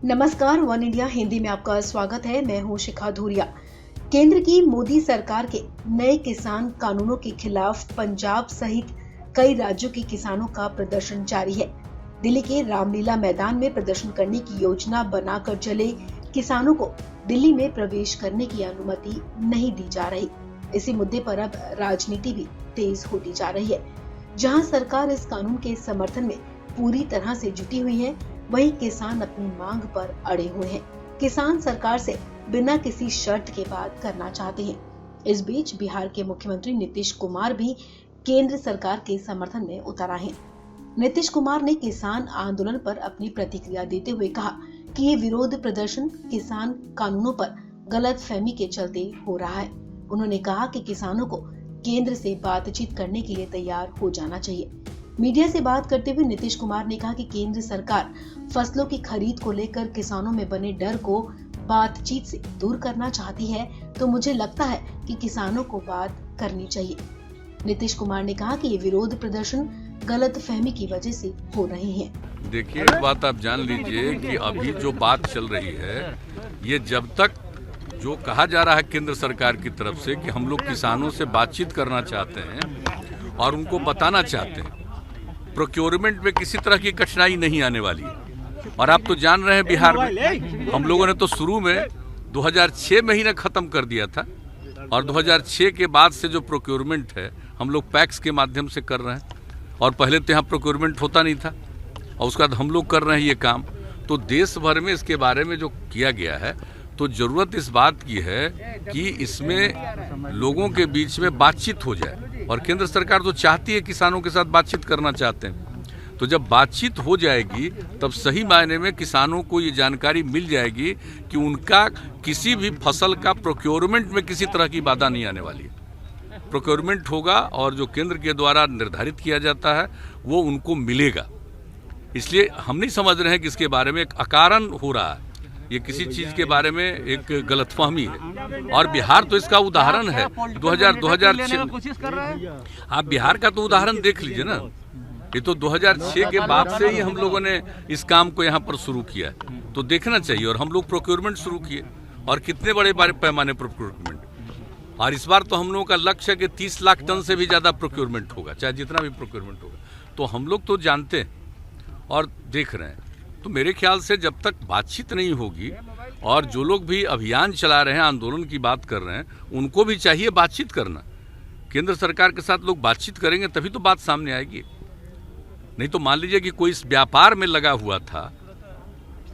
नमस्कार, one India Hindi में आपका स्वागत है। मैं हूं शिखा धूरिया। केंद्र की मोदी सरकार के नए किसान कानूनों के खिलाफ पंजाब सहित कई राज्यों के किसानों का प्रदर्शन जारी है। दिल्ली के रामलीला मैदान में प्रदर्शन करने की योजना बनाकर चले किसानों को दिल्ली में प्रवेश करने की अनुमति नहीं दी जा रही। इसी मुद्दे पर अब राजनीति भी तेज होती जा रही है। जहां सरकार इस कानून के समर्थन में पूरी तरह से जुटी हुई है, वहीं किसान अपनी मांग पर अड़े हुए हैं। किसान सरकार से बिना किसी शर्त के बात करना चाहते हैं। इस बीच बिहार के मुख्यमंत्री नीतीश कुमार भी केंद्र सरकार के समर्थन में उतर आए हैं। नीतीश कुमार ने किसान आंदोलन पर अपनी प्रतिक्रिया देते हुए कहा कि ये विरोध प्रदर्शन किसान कानूनों पर गलतफहमी के चलते हो रहा है। उन्होंने कहा कि किसानों को केंद्र से बातचीत करने के लिए तैयार हो जाना चाहिए। मीडिया से बात करते हुए नीतीश कुमार ने कहा कि केंद्र सरकार फसलों की खरीद को लेकर किसानों में बने डर को बातचीत से दूर करना चाहती है, तो मुझे लगता है कि किसानों को बात करनी चाहिए। नीतीश कुमार ने कहा कि ये विरोध प्रदर्शन गलतफहमी की वजह से हो रहे हैं। देखिए, एक बात आप जान लीजिए कि अभी जो बात चल रही है, ये जब तक जो कहा जा रहा है केंद्र सरकार की तरफ से कि हम लोग किसानों से बातचीत करना चाहते हैं और उनको बताना चाहते हैं, प्रोक्योरमेंट में किसी तरह की कठिनाई नहीं आने वाली है। और आप तो जान रहे हैं, बिहार में हम लोगों ने तो शुरू में 2006 में ही खत्म कर दिया था, और 2006 के बाद से जो प्रोक्योरमेंट है हम लोग पैक्स के माध्यम से कर रहे हैं। और पहले तो यहाँ प्रोक्योरमेंट होता नहीं था, और उसके बाद हम लोग कर रहे हैं ये काम। तो देश भर में इसके बारे में जो किया गया है, तो जरूरत इस बात की है कि इसमें लोगों के बीच में बातचीत हो जाए। और केंद्र सरकार तो चाहती है, किसानों के साथ बातचीत करना चाहते हैं। तो जब बातचीत हो जाएगी तब सही मायने में किसानों को ये जानकारी मिल जाएगी कि उनका किसी भी फसल का प्रोक्योरमेंट में किसी तरह की बाधा नहीं आने वाली है। प्रोक्योरमेंट होगा और जो केंद्र के द्वारा निर्धारित किया जाता है वो उनको मिलेगा। इसलिए हम नहीं समझ रहे हैं कि इसके बारे में एक अकारण हो रहा है, ये किसी चीज के बारे में एक गलतफहमी है। और बिहार तो इसका उदाहरण है। 2006 आप बिहार का तो उदाहरण देख लीजिए ना। ये तो 2006 के बाद से ही हम लोगों ने इस काम को यहाँ पर शुरू किया है, तो देखना चाहिए। और हम लोग प्रोक्योरमेंट शुरू किए, और कितने बड़े पैमाने पर प्रोक्योरमेंट। और इस बार तो हम लोगों का लक्ष्य है कि 30 लाख टन से भी ज्यादा प्रोक्योरमेंट होगा, चाहे जितना भी प्रोक्योरमेंट होगा। तो हम लोग तो जानते हैं और देख रहे हैं। तो मेरे ख्याल से जब तक बातचीत नहीं होगी, और जो लोग भी अभियान चला रहे हैं, आंदोलन की बात कर रहे हैं, उनको भी चाहिए बातचीत करना। केंद्र सरकार के साथ लोग बातचीत करेंगे तभी तो बात सामने आएगी। नहीं तो मान लीजिए कि कोई इस व्यापार में लगा हुआ था,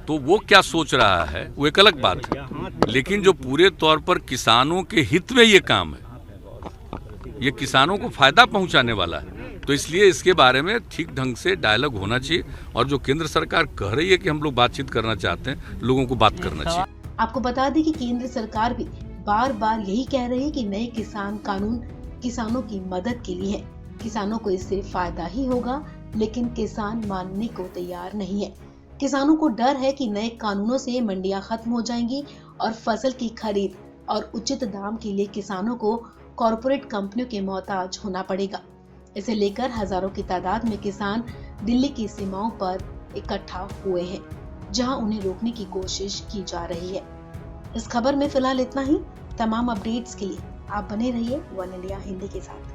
तो वो क्या सोच रहा है वो एक अलग बात है। लेकिन जो पूरे तौर पर किसानों के हित में ये काम है, ये किसानों को फायदा पहुंचाने वाला है, तो इसलिए इसके बारे में ठीक ढंग से डायलॉग होना चाहिए। और जो केंद्र सरकार कह रही है कि हम लोग बातचीत करना चाहते हैं, लोगों को बात करना चाहिए। आपको बता दें कि केंद्र सरकार भी बार बार यही कह रही है कि नए किसान कानून किसानों की मदद के लिए है। किसानों को इससे फायदा ही होगा, लेकिन किसान मानने को तैयार नहीं है। किसानों को डर है कि नए कानूनों से मंडियां खत्म हो जाएंगी और फसल की खरीद और उचित दाम के लिए किसानों को कॉरपोरेट कंपनियों के मोहताज होना पड़ेगा। इसे लेकर हजारों की तादाद में किसान दिल्ली की सीमाओं पर इकट्ठा हुए हैं, जहां उन्हें रोकने की कोशिश की जा रही है। इस खबर में फिलहाल इतना ही। तमाम अपडेट्स के लिए आप बने रहिए वन इंडिया हिंदी के साथ।